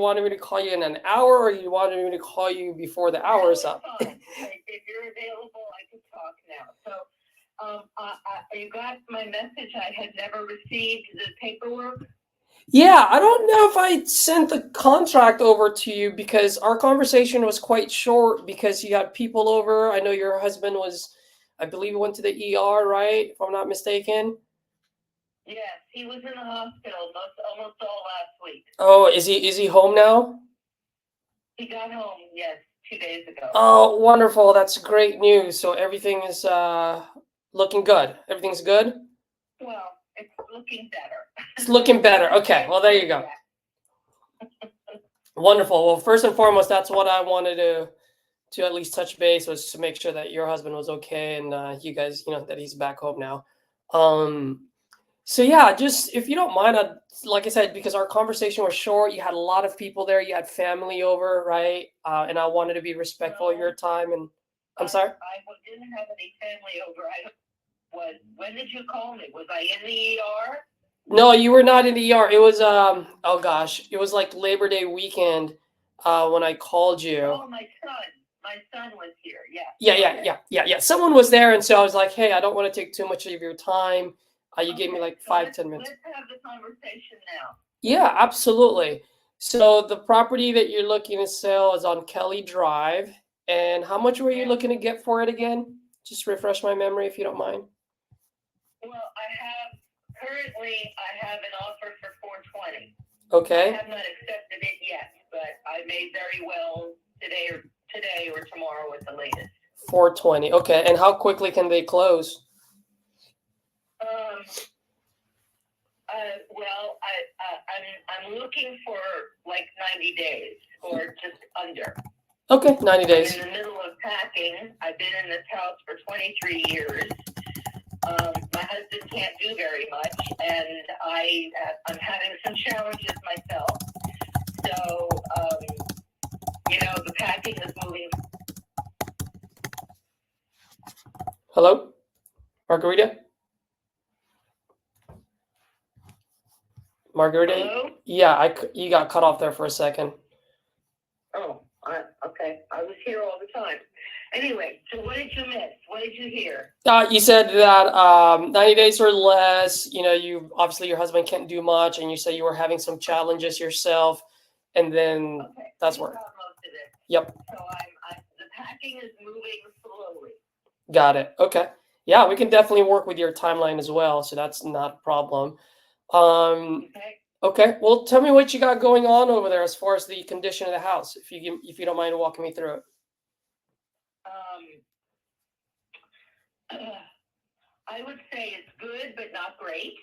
wanted me to call you in an hour, or you wanted me to call you before the hour is up? Fine. If you're available, I can talk now. So, you got my message. I had never received the paperwork. Yeah, I don't know if I sent the contract over to you because our conversation was quite short because you had people over. I know your husband was, I believe, he went to the ER, right? If I'm not mistaken. Yes, he was in the hospital almost all last week. Oh, is he home now? He got home, yes, 2 days ago. Oh, wonderful. That's great news. So everything is looking good. Everything's good? Well, it's looking better. It's looking better. Okay, well, there you go. Wonderful. Well, first and foremost, that's what I wanted to at least touch base, was to make sure that your husband was okay and you guys, that he's back home now. So yeah, just if you don't mind, like I said, because our conversation was short, you had a lot of people there, you had family over, right? And I wanted to be respectful of your time. And I'm sorry. I didn't have any family over. When did you call me? Was I in the ER? No, you were not in the ER. It was oh gosh, it was like Labor Day weekend when I called you. Oh, my son was here. Yeah. Someone was there, and so I was like, hey, I don't want to take too much of your time. You gave me like 5-10 minutes. Let's have the conversation now. Yeah, absolutely. So the property that you're looking to sell is on Kelly Drive. And how much were you looking to get for it again? Just refresh my memory if you don't mind. Well, currently I have an offer for $420. Okay. I have not accepted it yet, but I may very well today or tomorrow at the latest. $420. Okay. And how quickly can they close? Well, I'm looking for like 90 days or just under. Okay, 90 days. I'm in the middle of packing. I've been in this house for 23 years. My husband can't do very much, and I'm having some challenges myself. So, the packing is moving. Hello? Margarita? Hello? Yeah, you got cut off there for a second. Oh, okay. I was here all the time. Anyway, so what did you miss? What did you hear? You said that 90 days or less, you obviously your husband can't do much, and you said you were having some challenges yourself, and then that's where. Most of it. Yep. So the packing is moving slowly. Got it. Okay. Yeah, we can definitely work with your timeline as well, so that's not a problem. Okay. Well, tell me what you got going on over there as far as the condition of the house, if you don't mind walking me through it. I would say it's good, but not great.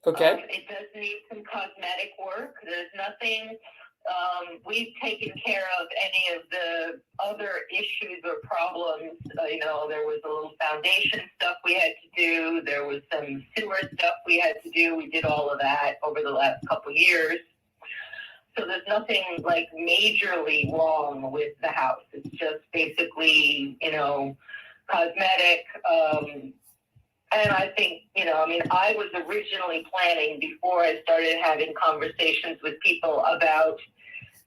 Okay. It does need some cosmetic work. There's nothing. We've taken care of any of the other issues or problems. There was a little foundation stuff we had to do. There was some sewer stuff we had to do. We did all of that over the last couple of years. So there's nothing like majorly wrong with the house. It's just basically, cosmetic. And I think, I was originally planning, before I started having conversations with people about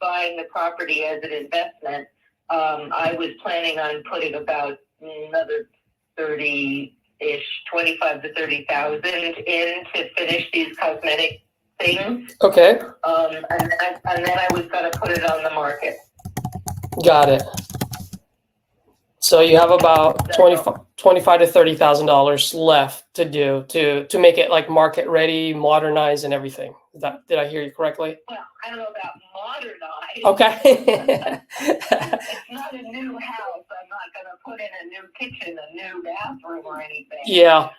buying the property as an investment, I was planning on putting about another 30-ish, 25 to 30,000 in to finish these cosmetic things. Okay. And then I was going to put it on the market. Got it. So you have about $25 to $30,000 left to do to make it like market ready, modernize, and everything. Did I hear you correctly? Well, I don't know about modernize. Okay. It's not a new house. I'm not going to put in a new kitchen, a new bathroom, or anything. Yeah.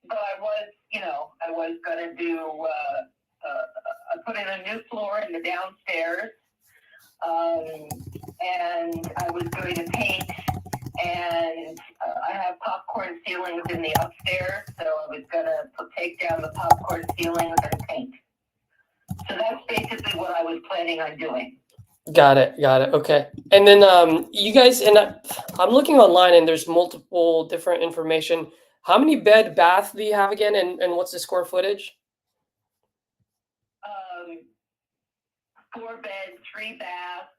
But I was going to do. I put in a new floor in the downstairs. And I was going to paint, and I have popcorn ceilings in the upstairs, so I was going to take down the popcorn ceilings and paint. So that's basically what I was planning on doing. Got it. Okay. And then you guys, and I'm looking online, and there's multiple different information. How many bed, bath do you have again, and what's the square footage? 4 beds, 3 baths.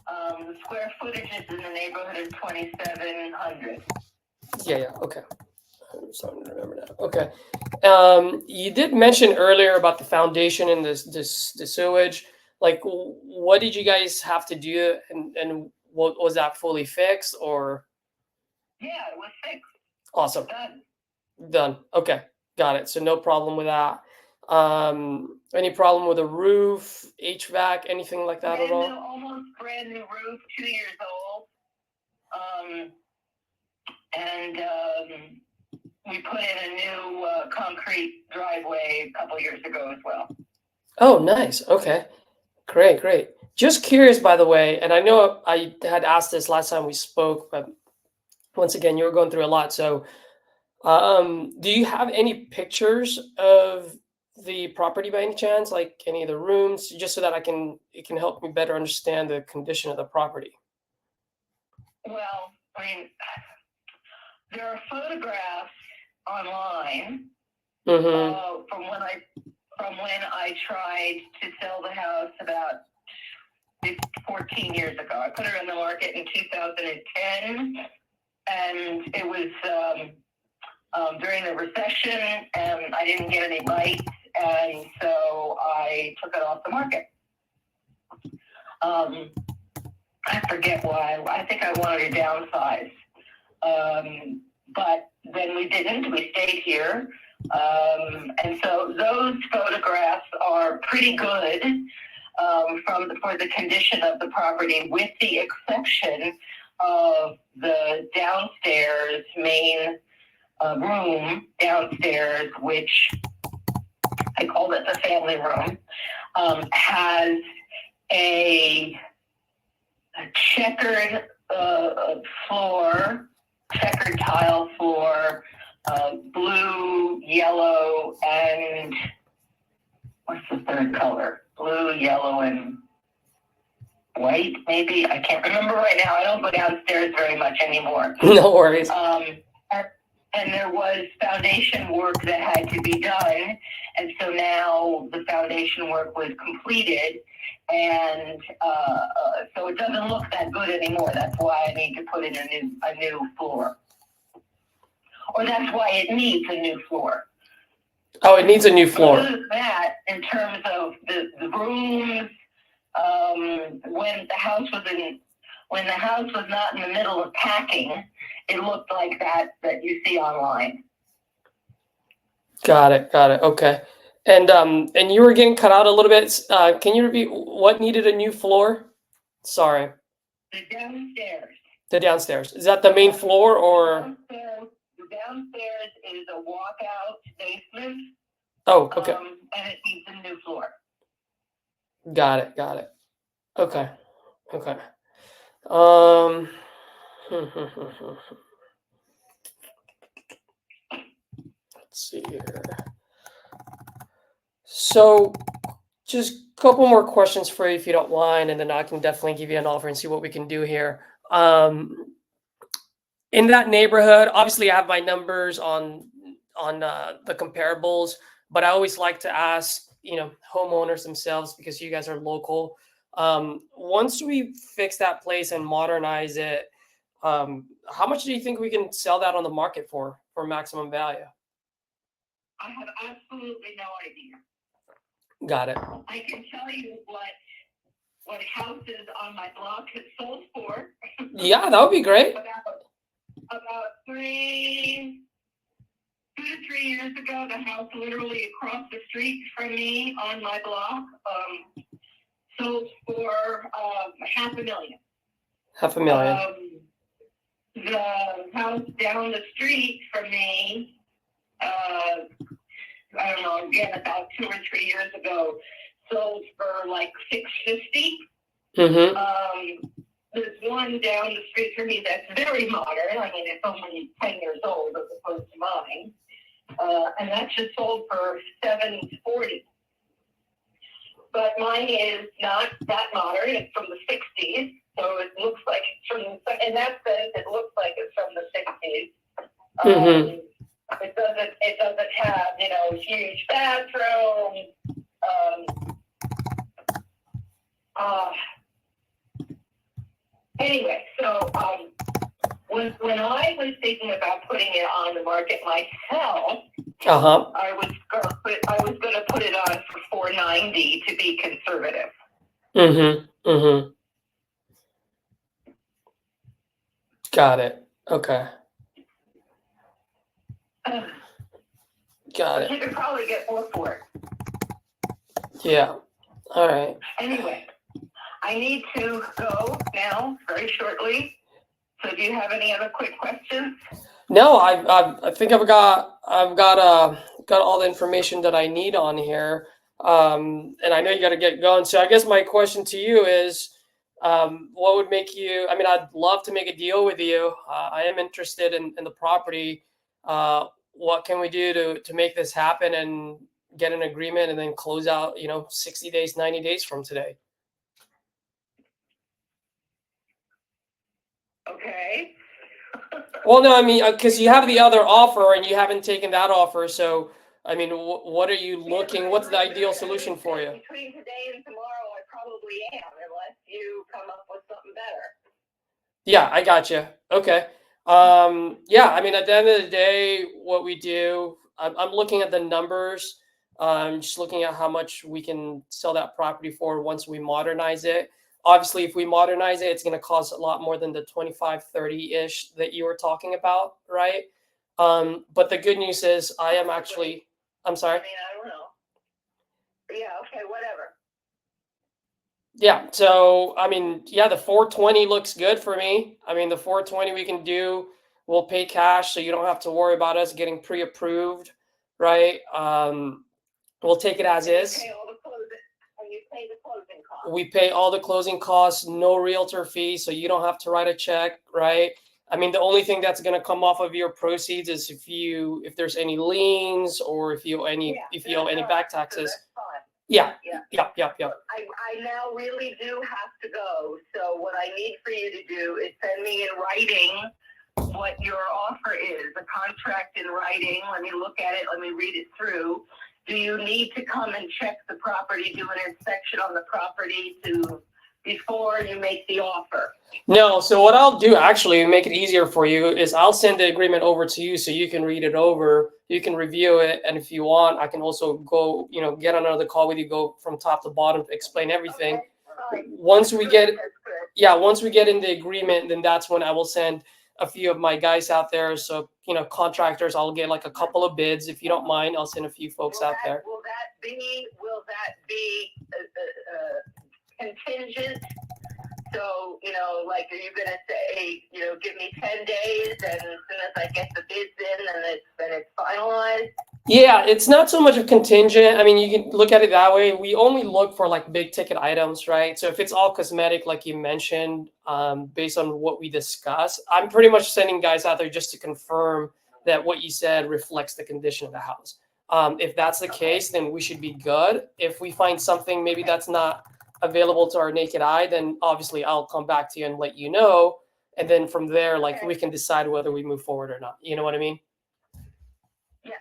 The square footage is in the neighborhood of 2,700. Yeah. Okay. I'm starting to remember now. Okay. You did mention earlier about the foundation and the sewage. Like, what did you guys have to do, and what was that fully fixed or? Yeah, it was fixed. Awesome. Done. Done. Okay. Got it. So no problem with that. Any problem with the roof, HVAC, anything like that at all? Almost brand new roof, 2 years old. We put in a new concrete driveway a couple years ago as well. Oh, nice. Okay. Great. Just curious, by the way, and I know I had asked this last time we spoke, but once again, you were going through a lot. So, do you have any pictures of the property by any chance, like any of the rooms, just so that it can help me better understand the condition of the property? Well, I mean, there are photographs online from when I tried to sell the house about 14 years ago. I put it on the market in 2010, and it was during the recession, and I didn't get any bites, and so I took it off the market. I forget why. I think I wanted to downsize. But then we didn't. We stayed here. And so those photographs are pretty good for the condition of the property, with the exception of the downstairs main room downstairs, which I called it the family room, has a checkered floor, checkered tile floor, blue, yellow, and what's the third color? Blue, yellow, and white, maybe? I can't remember right now. I don't go downstairs very much anymore. No worries. And there was foundation work that had to be done, and so now the foundation work was completed, and so it doesn't look that good anymore. That's why I need to put in a new floor, or that's why it needs a new floor. Oh, it needs a new floor. Other than that, in terms of the rooms, when the house was not in the middle of packing, it looked like that you see online. Got it. Okay. And you were getting cut out a little bit. Can you repeat what needed a new floor? Sorry. The downstairs. The downstairs. Is that the main floor or? The downstairs is a walkout basement. Oh, okay. And it needs a new floor. Got it. Okay. Let's see here. So, just a couple more questions for you, if you don't mind, and then I can definitely give you an offer and see what we can do here. In that neighborhood, obviously, I have my numbers on the comparables, but I always like to ask, homeowners themselves, because you guys are local. Once we fix that place and modernize it, how much do you think we can sell that on the market for maximum value? I have absolutely no idea. Got it. I can tell you what houses on my block have sold for. Yeah, that would be great. About 2 to 3 years ago, the house literally across the street from me on my block sold for $500,000. $500,000. The house down the street from me, I don't know, again, about 2 or 3 years ago, sold for like $650,000. Mm-hmm. There's one down the street from me that's very modern. I mean, it's only 10 years old as opposed to mine. And that's just sold for $740,000. But mine is not that modern. It's from the 60s. So it looks like it's from, in that sense, it looks like it's from the 60s. Mm-hmm. It doesn't have, huge bathroom. Anyway, so when I was thinking about putting it on the market myself, I was gonna put it on for $490 to be conservative. Got it. Okay. Got it. You could probably get more for it. Yeah. All right. Anyway, I need to go now very shortly. So do you have any other quick questions? No, I think I've got all the information that I need on here. And I know you got to get going. So I guess my question to you is, what would make you? I mean, I'd love to make a deal with you. I am interested in the property. What can we do to make this happen and get an agreement and then close out? 60 days, 90 days from today. Okay. Well, no, I mean, because you have the other offer and you haven't taken that offer. So, I mean, what are you looking? What's the ideal solution for you? Between today and tomorrow, I probably am, unless you come up with something better. Yeah, I got you. Okay. Yeah, I mean, at the end of the day, what we do, I'm looking at the numbers. Just looking at how much we can sell that property for once we modernize it. Obviously, if we modernize it, it's going to cost a lot more than the 25, 30-ish that you were talking about, right? But the good news is I'm sorry. I mean, I don't know. Yeah, okay, whatever. Yeah, so, I mean, yeah, the 420 looks good for me. I mean, the 420 we can do, we'll pay cash, so you don't have to worry about us getting pre-approved, right? We'll take it as is. You pay the closing costs. We pay all the closing costs, no realtor fee, so you don't have to write a check, right? I mean, the only thing that's going to come off of your proceeds is if there's any liens or if you owe any back taxes. That's fine. Yeah. Yep. I now really do have to go. So what I need for you to do is send me in writing what your offer is, a contract in writing. Let me look at it. Let me read it through. Do you need to come and check the property, do an inspection on the property before you make the offer? No. So what I'll do, actually, make it easier for you, is I'll send the agreement over to you so you can read it over. You can review it, and if you want, I can also go, get on another call with you, go from top to bottom to explain everything. Okay. Once we get in the agreement, then that's when I will send a few of my guys out there. So, contractors, I'll get like a couple of bids. If you don't mind, I'll send a few folks out there. Will that be contingent? So, like, are you going to say, give me 10 days and as soon as I get the bids in then it's finalized? Yeah, it's not so much of contingent. I mean, you can look at it that way. We only look for like big ticket items, right? So if it's all cosmetic, like you mentioned, based on what we discussed, I'm pretty much sending guys out there just to confirm that what you said reflects the condition of the house. If that's the case, then we should be good. If we find something maybe that's not available to our naked eye, then obviously I'll come back to you and let you know. And then from there, like, we can decide whether we move forward or not. You know what I mean? Yeah.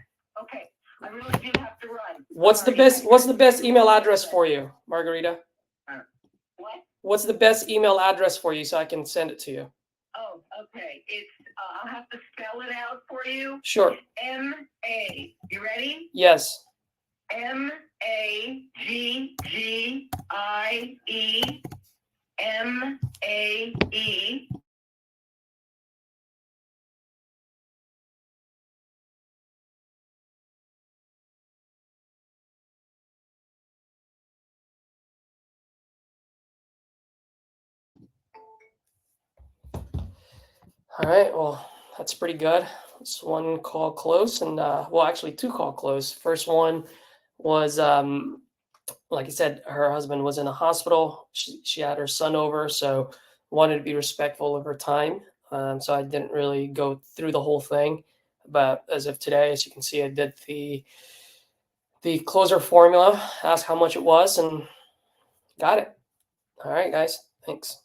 Okay. I really do have to run. What's the best email address for you, Margarita? What? What's the best email address for you so I can send it to you? Oh, okay. It's I'll have to spell it out for you. Sure. M-A. You ready? Yes. MAGGIE All right. Well, that's pretty good. It's one call close, and actually 2 call close. First one was like I said, her husband was in a hospital. She had her son over, so wanted to be respectful of her time. So I didn't really go through the whole thing. But as of today, as you can see, I did the closer formula, asked how much it was, and got it. All right, guys. Thanks.